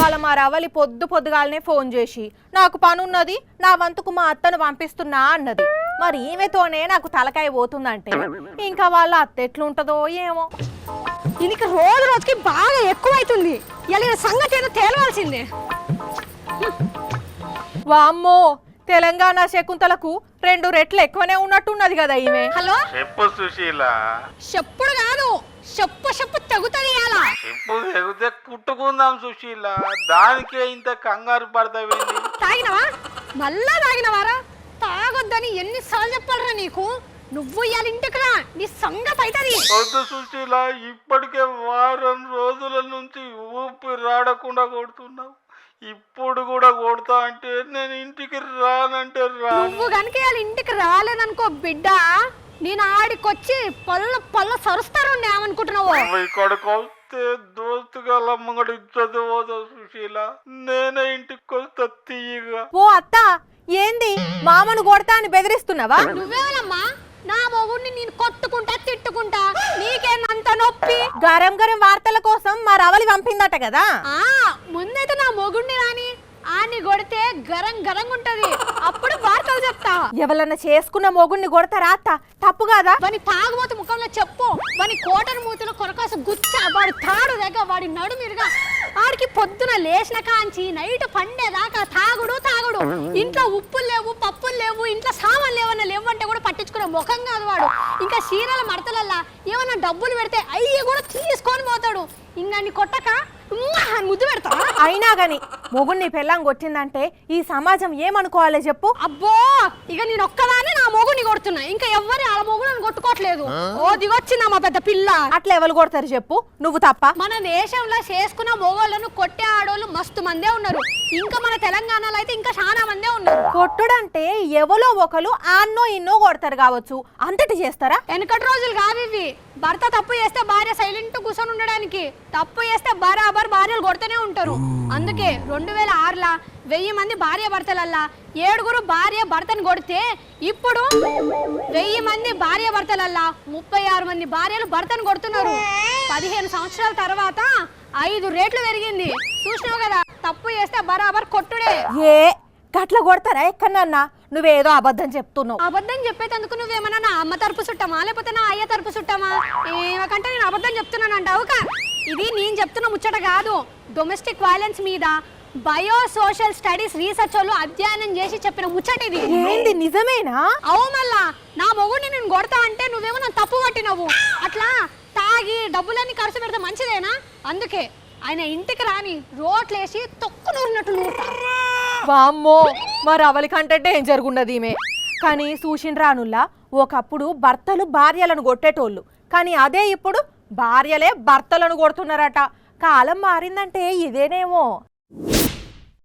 ఇవాళ మా రవలి పొద్దుగాలనే ఫోన్ చేసి నాకు పనున్నది నా వంతుకు మా అత్తను పంపిస్తున్నా అన్నది. మరి ఈమెతోనే నాకు తలకాయ పోతుందంటే ఇంకా వాళ్ళ అత్త ఎట్లుంటదో ఏమో. ఇది రోజుకి బాగా ఎక్కువైతుంది. ఇలా సంగతి ఏదో తేలవాల్సిందే. వామ్మో, తెలంగాణ శకుంతలకు 2 రెట్లు ఎక్కువనే ఉన్నట్టున్నది కదా ఈమె. హలో చెప్పు సుశీల. చెప్పుడు కాదు, చెప్పు తెగుతుంది. అలా చెప్పు తెగితే కుట్టుకుందాం సుశీల. దానికే ఇంత కంగారు పడతావేంటి? తాగినవా? మళ్ళా తాగినవారా? తాగొద్దని ఎన్నిసార్లు చెప్పాలరా నీకు? నువ్వు ఇవాళ ఇంటికి రా, నీ సంగతి అవుతుంది. వద్దు సుశీల, ఇప్పటికే వారం రోజుల నుంచి ఊపిరాడకుండా కొడుతున్నావు. ఇప్పుడు కూడా కొడతా అంటే నేను ఇంటికి రానంటే నువ్వు కనుక ఇవాళ ఇంటికి రాలేదనుకో బిడ్డ, నేను ఆడికొచ్చి పళ్ళ సరుస్తారు ఏమనుకుంటున్నావు? ఇక్కడికి వస్తే దోస్తుగా అమ్మగడు ఇచ్చదు సుశీల. నేనే ఇంటికి వస్తా తీయగా. ఓ అత్త, ఏంది మామను కొడతా అని బెదిరిస్తున్నావా? నువ్వేనమ్మా నా మొగుడిని నేను కొట్టుకుంటా తిట్టుకుంటా, నీకేనంత నొప్పి? గరం వార్తల కోసం మా రవలి పంపిందట కదా. ముందైతే నా మొగుడిని రాని ఆని కొడితే గరం ఉంటది, అప్పుడు వార్తలు చెప్తా. ఎవరన్నా చేసుకున్న మొగుడిని కొడతారా అత్త? తప్పు కాదా? వాని తాగుబోతు ముఖంలో చెప్పు, వాని కోటను మూతిలో కొరకాసు గుచ్చ, వాడి తాడు దగ్గర వాడి నడుమిరుగా ఆడికి పొద్దున లేచిన కాంచి నైట్ పండేదాకా తాగుడు. ఇంట్లో ఉప్పులు లేవు, పప్పులు లేవు, ఇంట్లో సామాన్లు ఏమన్నా లేవంటే కూడా పట్టించుకునే ముఖం కాదు వాడు. ఇంకా చీరల మడతలల్లా ఏమన్నా డబ్బులు పెడితే అయ్యి కూడా తీసుకొని పోతాడు. ఇంకా నీ కొట్టక ముద్దు పెడతా. అయినా గాని మొగుడిని పెళ్ళాం కొట్టిందంటే ఈ సమాజం ఏమనుకోవాలి చెప్పు? అబ్బో, ఇక నేను ఒక్కదానే నా మొగుడిని కొడుతున్నా, ఇంకా ఎవ్వరి ఆ మొగుడిని కొట్టుకోవట్లేదు. ఓ దిగొచ్చిందా మా పెద్ద పిల్ల. అట్లా ఎవరు కొడతారు చెప్పు? నువ్వు తప్ప. మన దేశంలో చేసుకున్న మొగోళ్ళను కొట్టే ఆడోళ్ళు మస్తు మందే ఉన్నారు. ఇంకా మన తెలంగాణలో అయితే ఇంకా చాలా మందే ఉన్నారు. కొట్టుడంటే ఎవలో ఒకరు ఆన్నో ఇన్నో కొడతారు కావచ్చు, అంతటి చేస్తారా? వెనకటి రోజులు కాదు ఇవి. భర్త తప్పు చేస్తే భార్య సైలెంట్ కూర్చొని ఉండడానికి, తప్పు చేస్తే బరాబర్ భార్యలు కొడుతూనే ఉంటారు. అందుకే 2006లా 1000 మంది భార్య భర్తలల్లా 7 భార్య భర్తను కొడితే ఇప్పుడు 1000 మంది భార్య భర్తలల్లా 36 మంది భార్యలు భర్తను కొడుతున్నారు. 15 సంవత్సరాల తర్వాత 5 రెట్లు పెరిగింది. చూసినావు కదా, తప్పు చేస్తే బరాబర్ కొట్టుడే. ఏ గట్ల కొడతారా ఎక్కడన్నా? నువ్వేదో అబద్ధం చెప్తున్నావు. అబద్ధం చెప్పేందుకు నువ్వేమన్నా నా అమ్మ తరపు చుట్టమా లేకపోతే నా అయ్య తరపు చుట్టమా? ఏమకంటే నేను అబద్ధం చెప్తున్నాను అంటావు. ఇది నేను చెప్తున్న ముచ్చట కాదు. డొమెస్టిక్ వైలెన్స్ మీద బయో సోషల్ స్టడీస్ రీసెర్చ్ వాళ్ళు అధ్యయనం చేసి చెప్పిన ముచ్చట ఇది. ఏంది నిజమేనా? అవు మళ్ళా నా మొగుడిని నేను కొడతా అంటే నువ్వేమో నన్ను తప్పు పట్టినవు. అట్లా తాగి డబ్బులన్నీ ఖర్చు పెడితే మంచిదేనా? అందుకే ఆయన ఇంటికి రాని రోట్లేసి తొక్కు నూరినట్టు నూరుతారు. వామ్మో, మరి అవలి కంటే డేంజర్ ఉన్నది ఈమె. కానీ సూషిండ్రానుల్లా ఒకప్పుడు భర్తలు భార్యలను కొట్టేటోళ్ళు, కానీ అదే ఇప్పుడు భార్యలే భర్తలను కొడుతున్నారట. కాలం మారిందంటే ఇదేనేమో.